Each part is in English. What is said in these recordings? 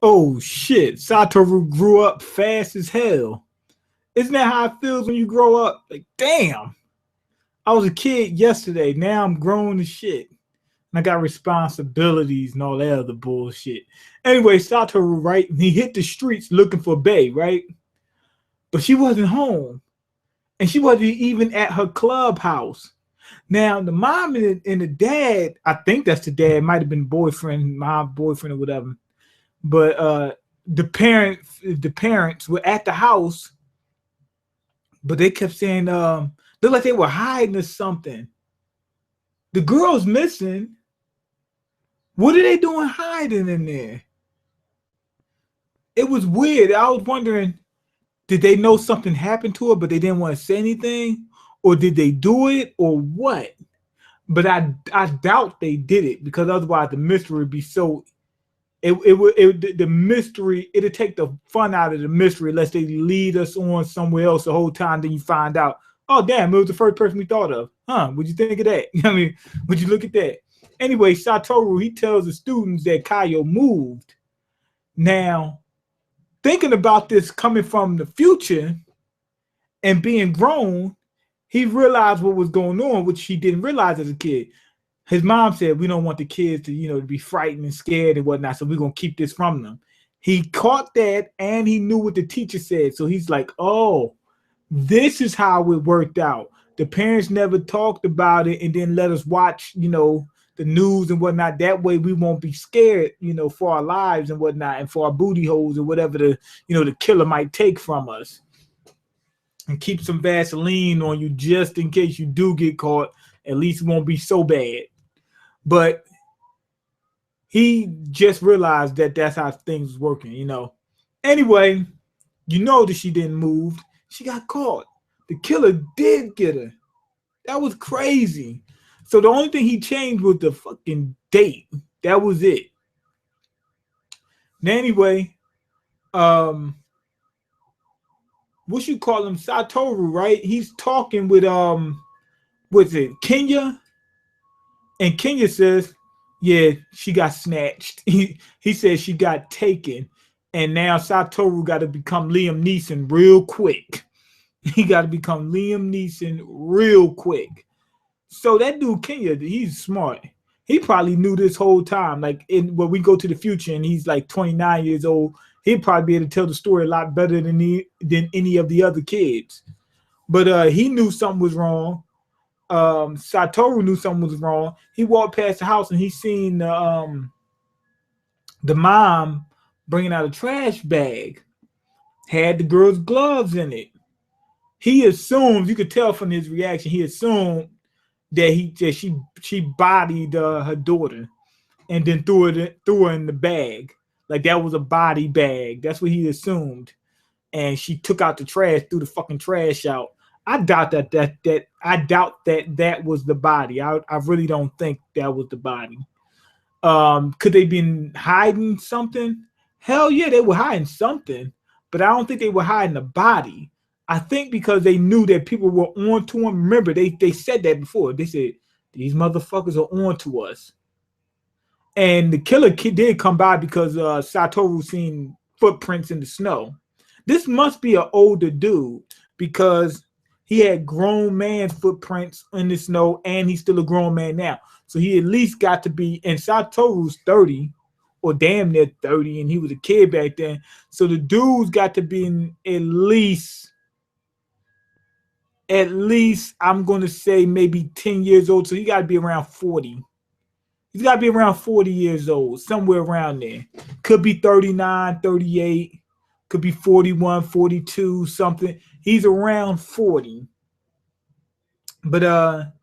Oh shit, Satoru grew up fast as hell. Isn't that how it feels when you grow up? Like, damn, I was a kid yesterday. Now I'm grown as shit. And I got responsibilities and all that other bullshit. Anyway, Satoru, right? He hit the streets looking for Bae, right? But she wasn't home. And she wasn't even at her clubhouse. Now, the mom and the dad, I think that's the dad, might have been boyfriend, my boyfriend or whatever. But the parents were at the house, but they kept saying looked like they were hiding or something. The girl's missing. What are they doing hiding in there? It was weird. I was wondering, did they know something happened to her, but they didn't want to say anything? Or did they do it or what? But I doubt they did it, because otherwise the mystery would be so the mystery, it'll take the fun out of the mystery unless they lead us on somewhere else the whole time. Then you find out, oh damn, it was the first person we thought of. Huh? Would you think of that? I mean, would you look at that? Anyway, Satoru, he tells the students that Kaio moved. Now, thinking about this coming from the future and being grown, he realized what was going on, which he didn't realize as a kid. His mom said, we don't want the kids to, to be frightened and scared and whatnot, so we're going to keep this from them. He caught that, and he knew what the teacher said. So he's like, oh, this is how it worked out. The parents never talked about it and then let us watch, the news and whatnot. That way we won't be scared, for our lives and whatnot, and for our booty holes and whatever the killer might take from us. And keep some Vaseline on you just in case you do get caught. At least it won't be so bad. But he just realized that that's how things working, Anyway, that she didn't move. She got caught. The killer did get her. That was crazy. So the only thing he changed was the fucking date. That was it. Now, anyway, what you call him, Satoru, right? He's talking with what's it, Kenya? And Kenya says, yeah, she got snatched. He says she got taken. And now Satoru got to become Liam Neeson real quick. He got to become Liam Neeson real quick. So that dude, Kenya, he's smart. He probably knew this whole time. Like, when we go to the future and he's like 29 years old, he'd probably be able to tell the story a lot better than any of the other kids. But he knew something was wrong. Satoru knew something was wrong. He walked past the house and he seen the mom bringing out a trash bag, had the girl's gloves in it. He assumed, you could tell from his reaction, he assumed that she bodied her daughter and then threw her in the bag. Like that was a body bag. That's what he assumed. And she took out the trash, threw the fucking trash out. I doubt that was the body. I really don't think that was the body. Could they been hiding something? Hell yeah, they were hiding something, but I don't think they were hiding the body. I think because they knew that people were on to them. Remember, they said that before. They said, these motherfuckers are on to us. And the killer kid did come by because Satoru seen footprints in the snow. This must be an older dude because he had grown man footprints in the snow, and he's still a grown man now. So he at least got to be, and Satoru's 30 or damn near 30, and he was a kid back then. So the dude's got to be in at least I'm going to say maybe 10 years old. So he got to be around 40. He's got to be around 40 years old, somewhere around there. Could be 39, 38. Could be 41, 42, something. He's around 40. But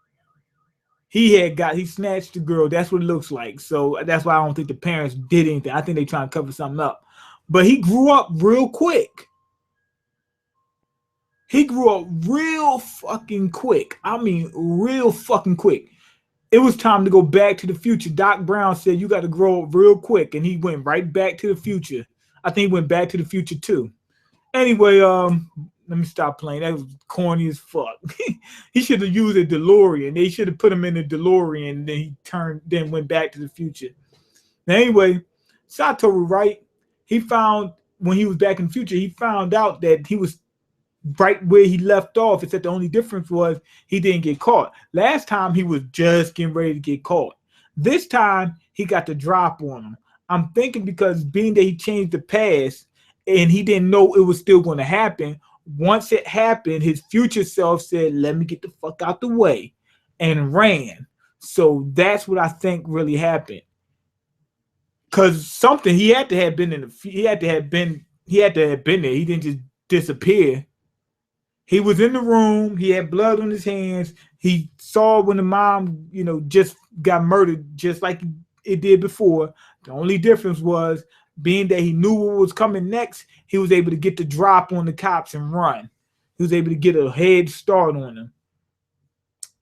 he snatched the girl. That's what it looks like. So that's why I don't think the parents did anything. I think they trying to cover something up. But he grew up real quick. He grew up real fucking quick. I mean, real fucking quick. It was time to go back to the future. Doc Brown said, you got to grow up real quick. And he went right back to the future. I think he went back to the future too. Anyway, let me stop playing. That was corny as fuck. He should have used a DeLorean. They should have put him in a DeLorean, and then he went back to the future. Now, anyway, Satoru, right? he found when he was back in the future, he found out that he was right where he left off. Except the only difference was he didn't get caught. Last time he was just getting ready to get caught. This time he got the drop on him. I'm thinking because being that he changed the past and he didn't know it was still going to happen. Once it happened, his future self said, "Let me get the fuck out the way," and ran. So that's what I think really happened. Cause something he had to have been in the he had to have been there. He didn't just disappear. He was in the room. He had blood on his hands. He saw when the mom, just got murdered, just like it did before. The only difference was being that he knew what was coming next. He was able to get the drop on the cops and run. He was able to get a head start on them.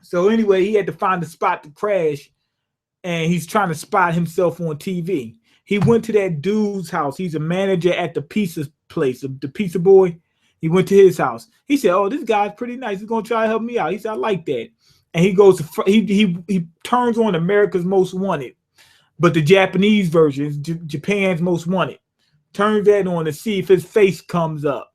So anyway, he had to find a spot to crash. And he's trying to spot himself on TV. He went to that dude's house. He's a manager at the pizza place, the pizza boy. He went to his house. He said, "Oh, this guy's pretty nice. He's gonna try to help me out." He said, "I like that." And he goes to he turns on America's Most Wanted, but the Japanese version, Japan's Most Wanted. Turns that on to see if his face comes up.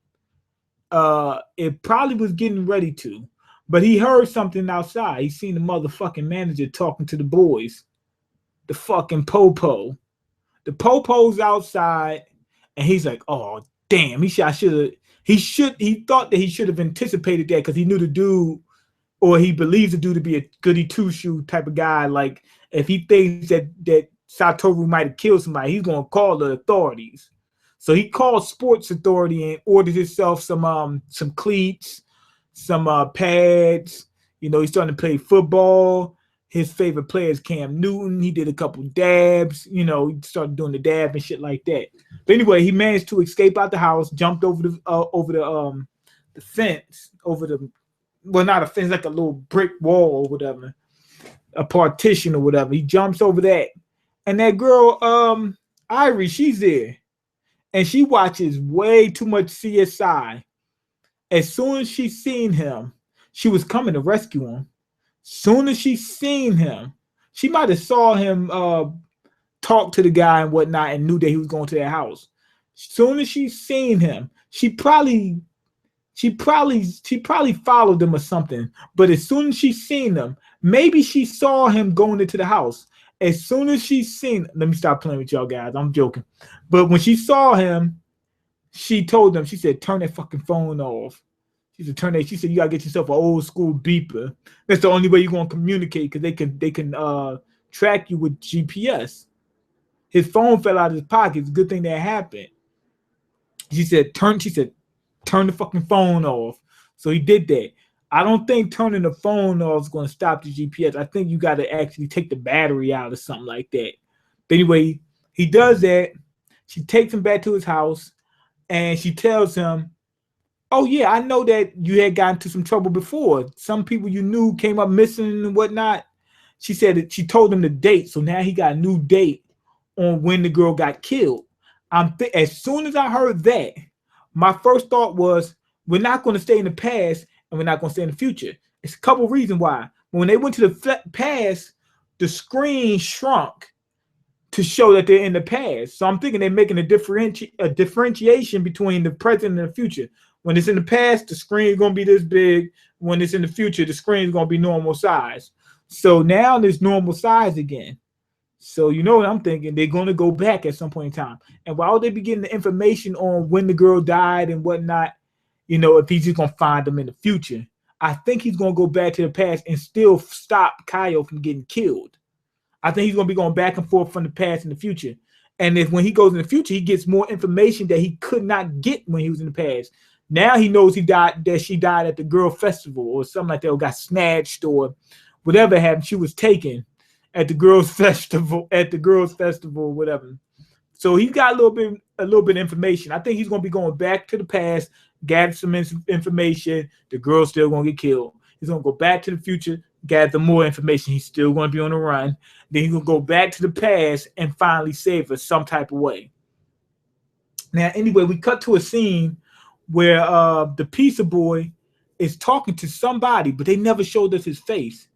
It probably was getting ready to, but he heard something outside. He seen the motherfucking manager talking to the boys. The fucking popo. The popo's outside, and he's like, "Oh damn!" He thought that he should have anticipated that because he knew the dude, or he believes the dude to be a goody two shoe type of guy. Like if he thinks that Satoru might have killed somebody, he's gonna call the authorities. So he called Sports Authority and ordered himself some cleats, some pads. He's starting to play football. His favorite player is Cam Newton. He did a couple dabs. He started doing the dab and shit like that. But anyway, he managed to escape out the house, jumped over the fence, not a fence, like a little brick wall or whatever, a partition or whatever. He jumps over that, and that girl, Irie, she's there, and she watches way too much CSI. As soon as she seen him, she was coming to rescue him. Soon as she seen him, she might have saw him talk to the guy and whatnot and knew that he was going to their house. Soon as she seen him, she probably followed him or something. But as soon as she seen him, maybe she saw him going into the house. As soon as she seen, let me stop playing with y'all guys. I'm joking. But when she saw him, she told them, she said, "Turn that fucking phone off." She said, "You gotta get yourself an old school beeper. That's the only way you're gonna communicate because they can track you with GPS." His phone fell out of his pocket. It's a good thing that happened. She said, "Turn the fucking phone off." So he did that. I don't think turning the phone off is gonna stop the GPS. I think you gotta actually take the battery out or something like that. But anyway, he does that. She takes him back to his house and she tells him, "Oh yeah, I know that you had gotten into some trouble before. Some people you knew came up missing and whatnot." She said that she told him the date, so now he got a new date on when the girl got killed. As soon as I heard that, my first thought was, we're not going to stay in the past and we're not going to stay in the future. It's a couple of reasons why. When they went to the past, the screen shrunk to show that they're in the past. So I'm thinking they're making a differentiation between the present and the future. When it's in the past, the screen is going to be this big. When it's in the future, the screen is going to be normal size. So now there's normal size again. So you know what I'm thinking? They're going to go back at some point in time. And while they be getting the information on when the girl died and whatnot, if he's just going to find them in the future, I think he's going to go back to the past and still stop Kaio from getting killed. I think he's going to be going back and forth from the past and the future. And if when he goes in the future, he gets more information that he could not get when he was in the past. Now he knows she died at the girl festival or something like that, or got snatched or whatever happened. She was taken at the girls' festival, whatever. So he's got a little bit of information. I think he's going to be going back to the past, gather some information. The girl's still going to get killed. He's going to go back to the future, gather more information. He's still going to be on the run. Then he's going to go back to the past and finally save her some type of way. Now, anyway, we cut to a scene where the pizza boy is talking to somebody, but they never showed us his face.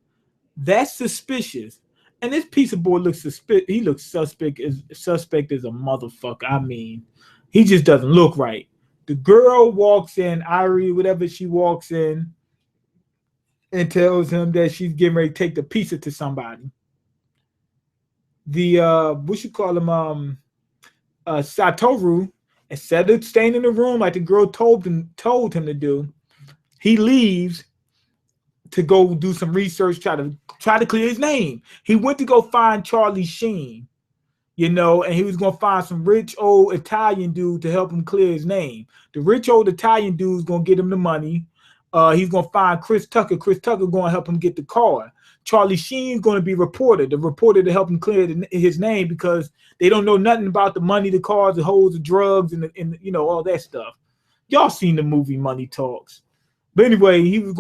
That's suspicious. And this piece of boy looks suspect. He looks suspect as a motherfucker. I mean, he just doesn't look right. The girl walks in, Irie, whatever, she walks in and tells him that she's getting ready to take the pizza to somebody. The what you call him, Satoru, instead of staying in the room like the girl told him to do, he leaves to go do some research, try to clear his name. He went to go find Charlie Sheen, and he was gonna find some rich old Italian dude to help him clear his name. The rich old Italian dude's gonna get him the money. He's gonna find Chris Tucker. Chris Tucker gonna help him get the car. Charlie Sheen's gonna be the reporter to help him clear his name, because they don't know nothing about the money, the cars, the hoes, the drugs, and all that stuff. Y'all seen the movie Money Talks. But anyway, he was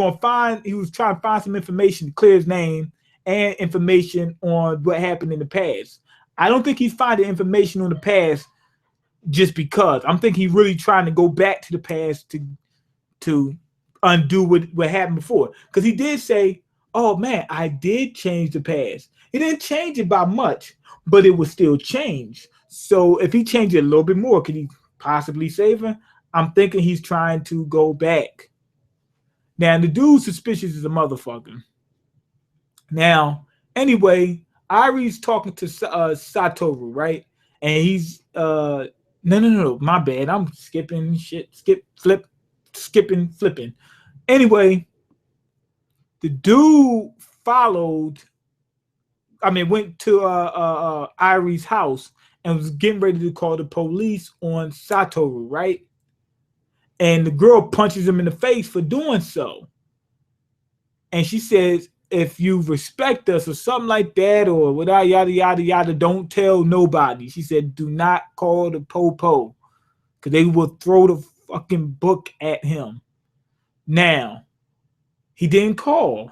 trying to find some information to clear his name and information on what happened in the past. I don't think he's finding information on the past just because. I'm thinking he's really trying to go back to the past to undo what happened before. Because he did say, oh man, I did change the past. He didn't change it by much, but it was still changed. So if he changed it a little bit more, could he possibly save him? I'm thinking he's trying to go back. Now, the dude's suspicious as a motherfucker. Now, anyway, Irie's talking to Satoru, right? And he's no, my bad. I'm skipping shit. Flipping. Anyway, the dude went to Irie's house and was getting ready to call the police on Satoru, right? And the girl punches him in the face for doing so. And she says, if you respect us or something like that, or whatever, yada, yada, yada, don't tell nobody. She said, do not call the po-po, because they will throw the fucking book at him. Now, he didn't call.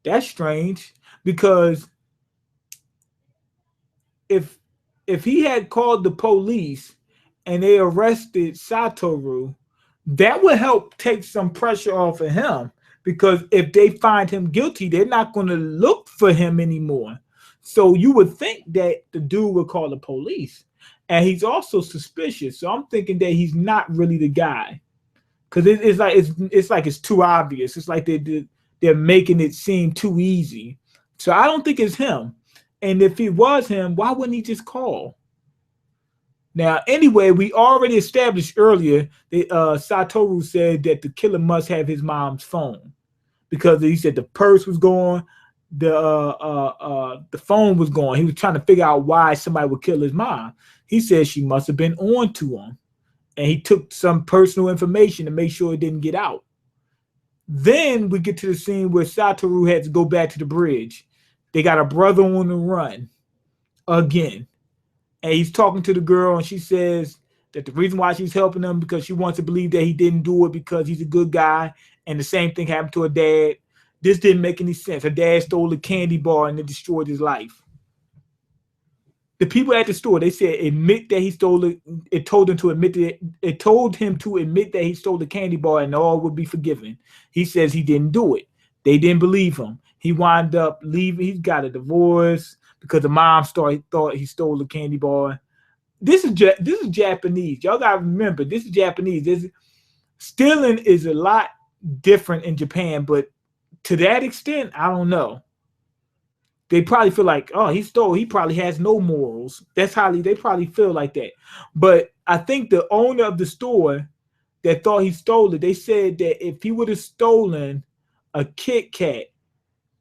That's strange, because if he had called the police and they arrested Satoru, that would help take some pressure off of him, because if they find him guilty, they're not going to look for him anymore. So you would think that the dude would call the police, and he's also suspicious. So I'm thinking that he's not really the guy, because it's like it's too obvious. It's like they're making it seem too easy. So I don't think it's him. And if it was him, why wouldn't he just call? Now, anyway, we already established earlier that Satoru said that the killer must have his mom's phone, because he said the purse was gone, the phone was gone. He was trying to figure out why somebody would kill his mom. He said she must have been on to him, and he took some personal information to make sure it didn't get out. Then we get to the scene where Satoru had to go back to the bridge. They got a brother on the run again. And he's talking to the girl, and she says that the reason why she's helping him because she wants to believe that he didn't do it because he's a good guy. And the same thing happened to her dad. This didn't make any sense. Her dad stole a candy bar and it destroyed his life. The people at the store, they said admit that he stole it. It told him to admit that he stole the candy bar and all would be forgiven. He says he didn't do it. They didn't believe him. He wound up leaving. He's got a divorce because the mom thought he stole the candy bar. This is Japanese. Y'all gotta remember, this is Japanese. Stealing is a lot different in Japan, but to that extent, I don't know. They probably feel like, oh, he stole. He probably has no morals. That's how they probably feel like that. But I think the owner of the store that thought he stole it, they said that if he would have stolen a Kit Kat,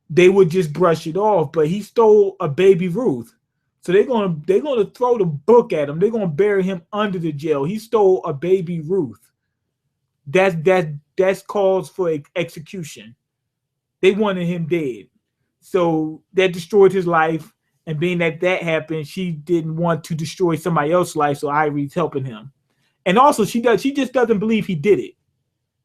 they would just brush it off. But he stole a Baby Ruth, so they're gonna throw the book at him. They're gonna bury him under the jail. He stole a Baby Ruth. That's cause for execution. They wanted him dead, so that destroyed his life. And being that happened, she didn't want to destroy somebody else's life, so Irie's helping him. And also, she just doesn't believe he did it.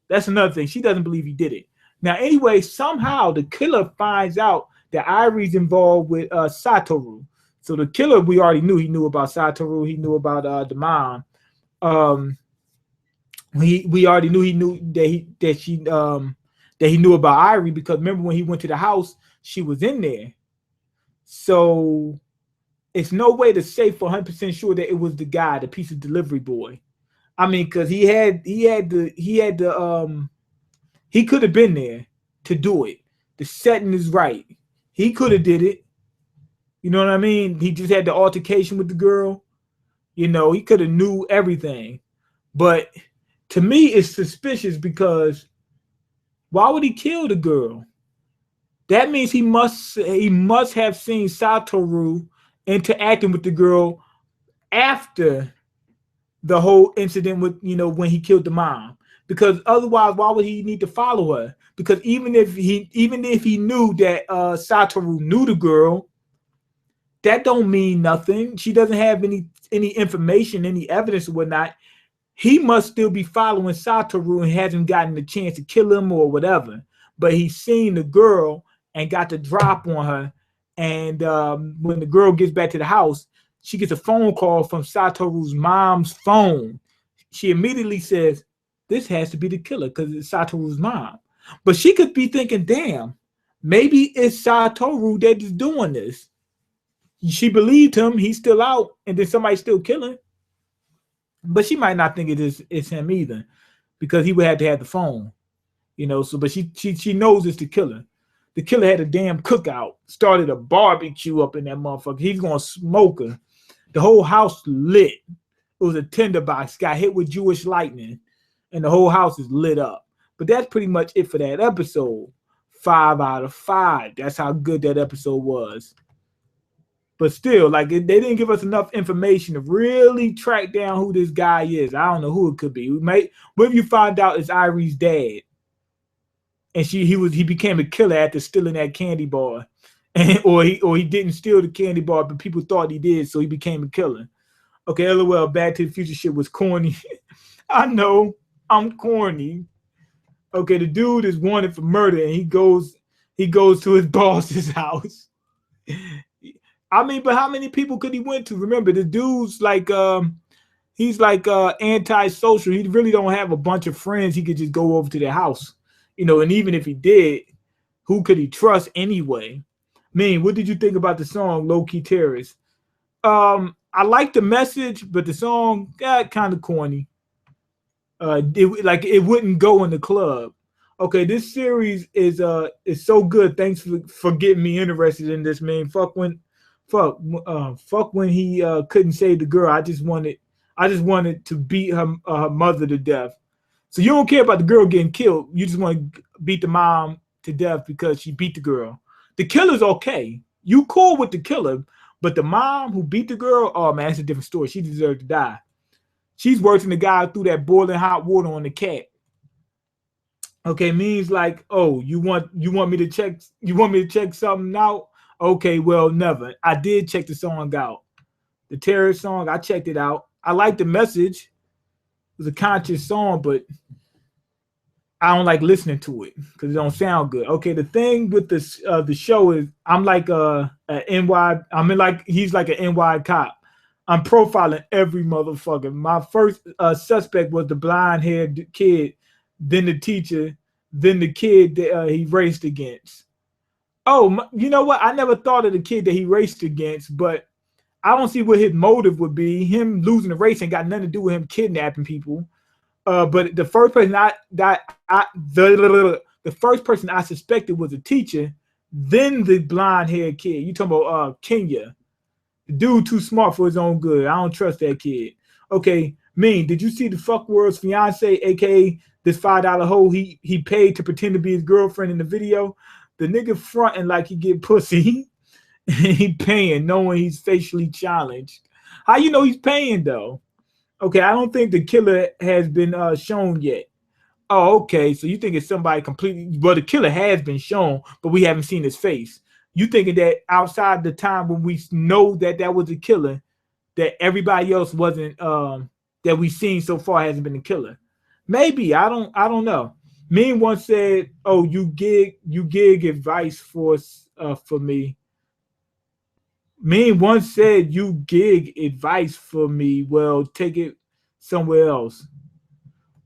That's another thing. She doesn't believe he did it. Now, anyway, somehow the killer finds out that Irie's involved with Satoru. So the killer, we already knew. He knew about Satoru. He knew about the mom. We already knew he knew that he knew about Irie, because remember when he went to the house, she was in there. So it's no way to say for 100% sure that it was the guy, the pizza delivery boy. I mean, because he could have been there to do it. The setting is right. He could have did it. You know what I mean? He just had the altercation with the girl. You know, he could have knew everything. But to me, it's suspicious because why would he kill the girl? That means he must have seen Satoru interacting with the girl after the whole incident with, you know, when he killed the mom. Because otherwise, why would he need to follow her? Because even if he knew that Satoru knew the girl, that don't mean nothing. She doesn't have any information, any evidence or whatnot. He must still be following Satoru and hasn't gotten the chance to kill him or whatever. But he's seen the girl and got the drop on her. And when the girl gets back to the house, she gets a phone call from Satoru's mom's phone. She immediately says, this has to be the killer because it's Satoru's mom. But she could be thinking, damn, maybe it's Satoru that is doing this. She believed him. He's still out. And then somebody's still killing. But she might not think it's him either because he would have to have the phone. You know, so but she knows it's the killer. The killer had a damn cookout, started a barbecue up in that motherfucker. He's gonna smoke her. The whole house lit. It was a tinderbox, got hit with Jewish lightning, and the whole house is lit up. But that's pretty much it for that episode. 5 out of 5. That's how good that episode was. But still, like they didn't give us enough information to really track down who this guy is. I don't know who it could be. What if you find out it's Irie's dad? And he became a killer after stealing that candy bar, or he didn't steal the candy bar, but people thought he did, so he became a killer. Okay, LOL, Back to the Future shit was corny. I know, I'm corny. Okay, the dude is wanted for murder, and he goes to his boss's house. I mean, but how many people could he went to? Remember, the dude's like he's like antisocial. He really don't have a bunch of friends he could just go over to their house. You know, and even if he did, who could he trust anyway? Mean, what did you think about the song Low Key Terrorist? I like the message, but the song got kind of corny. It wouldn't go in the club. Okay, this series is so good. Thanks for getting me interested in this, man. Fuck when he couldn't save the girl. I just wanted to beat her mother to death. So you don't care about the girl getting killed. You just want to beat the mom to death because she beat the girl. The killer's okay. You cool with the killer, but the mom who beat the girl, oh man, that's a different story. She deserved to die. She's working the guy through that boiling hot water on the cat. Okay, means like, oh, you want me to check something out? Okay, well, never. I did check the song out. The terrorist song, I checked it out. I like the message. It was a conscious song, but I don't like listening to it because it don't sound good. Okay, the thing with this the show is I'm like he's like an NY cop. I'm profiling every motherfucker. My first suspect was the blonde-haired kid, then the teacher, then the kid that he raced against. Oh, you know what? I never thought of the kid that he raced against, but I don't see what his motive would be. Him losing the race ain't got nothing to do with him kidnapping people. But the first person the first person I suspected was a teacher, then the blonde-haired kid. You talking about Kenya? The dude too smart for his own good. I don't trust that kid. Okay, Mean, did you see the fuck world's fiance, aka this $5 hoe he paid to pretend to be his girlfriend in the video? The nigga fronting like he get pussy. He paying, knowing he's facially challenged. How you know he's paying though? Okay, I don't think the killer has been shown yet. Oh, okay. So you think it's somebody completely? Well, the killer has been shown, but we haven't seen his face. You thinking that outside the time when we know that was the killer, that everybody else wasn't that we've seen so far hasn't been the killer? Maybe I don't know. Mean once said, "Oh, you gig advice for me." Mean once said, "You gig advice for me. Well, take it somewhere else."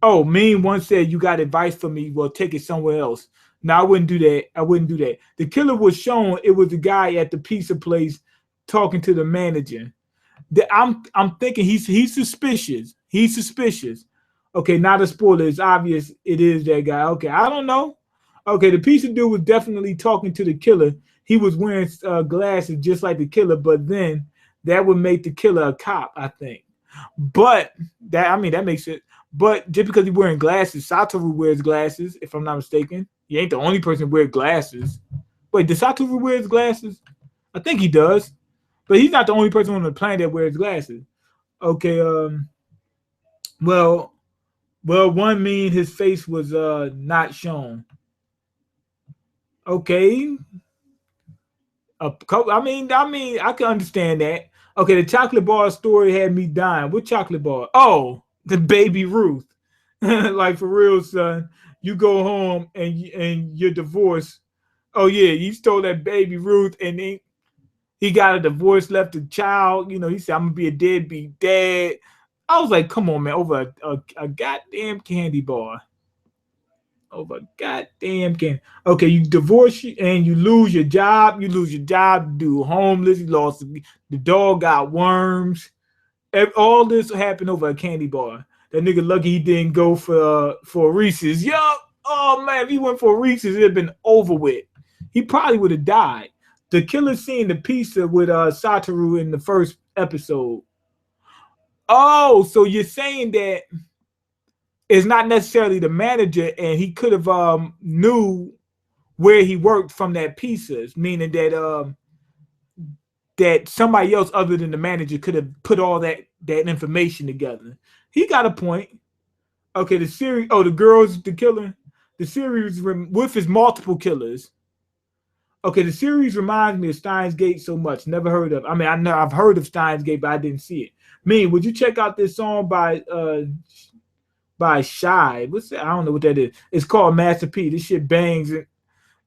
Oh, Mean once said, "You got advice for me. Well, take it somewhere else." No, I wouldn't do that. I wouldn't do that. The killer was shown. It was the guy at the pizza place talking to the manager. I'm thinking he's suspicious. He's suspicious. Okay, not a spoiler. It's obvious it is that guy. Okay, I don't know. Okay, the pizza dude was definitely talking to the killer. He was wearing glasses just like the killer, but then that would make the killer a cop, I think. But that makes it. But just because he's wearing glasses, Satoru wears glasses, if I'm not mistaken. He ain't the only person who wears glasses. Wait, does Satoru wear glasses? I think he does. But he's not the only person on the planet that wears glasses. Okay, well, one mean his face was not shown. Okay. I mean, I can understand that. Okay, the chocolate bar story had me dying. What chocolate bar? Oh, the baby Ruth. Like for real, son. You go home and you're divorced. Oh yeah, you stole that baby Ruth, and then he got a divorce, left a child. You know, he said, "I'm gonna be a deadbeat dad." I was like, "Come on, man!" Over a goddamn candy bar. Over goddamn candy. Okay, you divorce and you lose your job. You lose your job. You homeless. You lost the dog. Got worms. All this happened over a candy bar. That nigga lucky he didn't go for Reese's. Yup. Oh man, if he went for Reese's, it'd have been over with. He probably would have died. The killer seen the pizza with Satoru in the first episode. Oh, so you're saying that it's not necessarily the manager, and he could have knew where he worked from that pizzas, meaning that that somebody else other than the manager could have put all that information together. He got a point. Okay, the series. Oh, the girl's the killer. The series with his multiple killers. Okay, the series reminds me of Steins Gate so much. Never heard of. I mean, I know I've heard of Steins Gate, but I didn't see it. Mean, would you check out this song by Shy? What's that? I don't know what that is. It's called Master P. This shit bangs.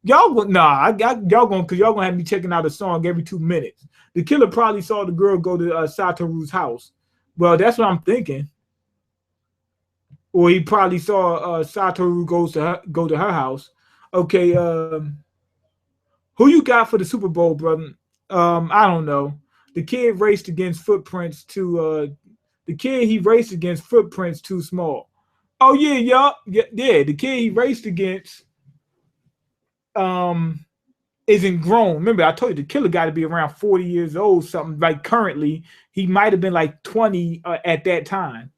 Y'all gonna have me checking out a song every 2 minutes. The killer probably saw the girl go to Satoru's house. Well, that's what I'm thinking. Or he probably saw Satoru go to her house. Okay, who you got for the Super Bowl, brother? I don't know. The kid raced against footprints too. The kid he raced against footprints too small. Oh yeah. The kid he raced against isn't grown. Remember, I told you the killer got to be around 40 years old, something like currently. He might have been like 20 at that time.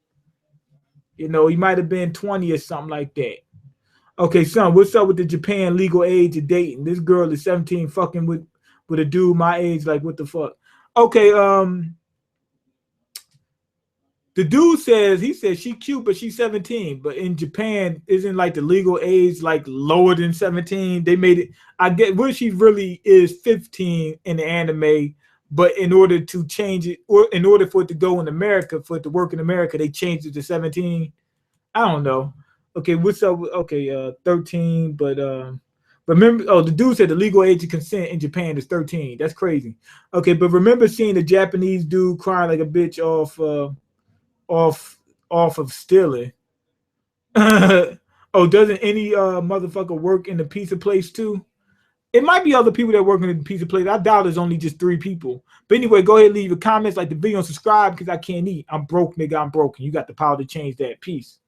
You know, he might have been 20 or something like that. Okay, son, what's up with the Japan legal age of dating? This girl is 17 fucking with a dude my age, like what the fuck? Okay, the dude says she cute, but she's 17. But in Japan, isn't like the legal age like lower than 17? They made it. I get where she really is 15 in the anime, but in order to change it, or in order for it to go in America, for it to work in America, they changed it to 17. I don't know. Okay, what's up? Okay, 13, but remember, the dude said the legal age of consent in Japan is 13. That's crazy. Okay, but remember seeing the Japanese dude crying like a bitch off of stealing. Oh, doesn't any motherfucker work in the pizza place too? It might be other people that work in the pizza place. I doubt there's only just 3 people. But anyway, go ahead and leave your comments, like the video, and subscribe because I can't eat. I'm broke, nigga. I'm broken. You got the power to change that. Peace.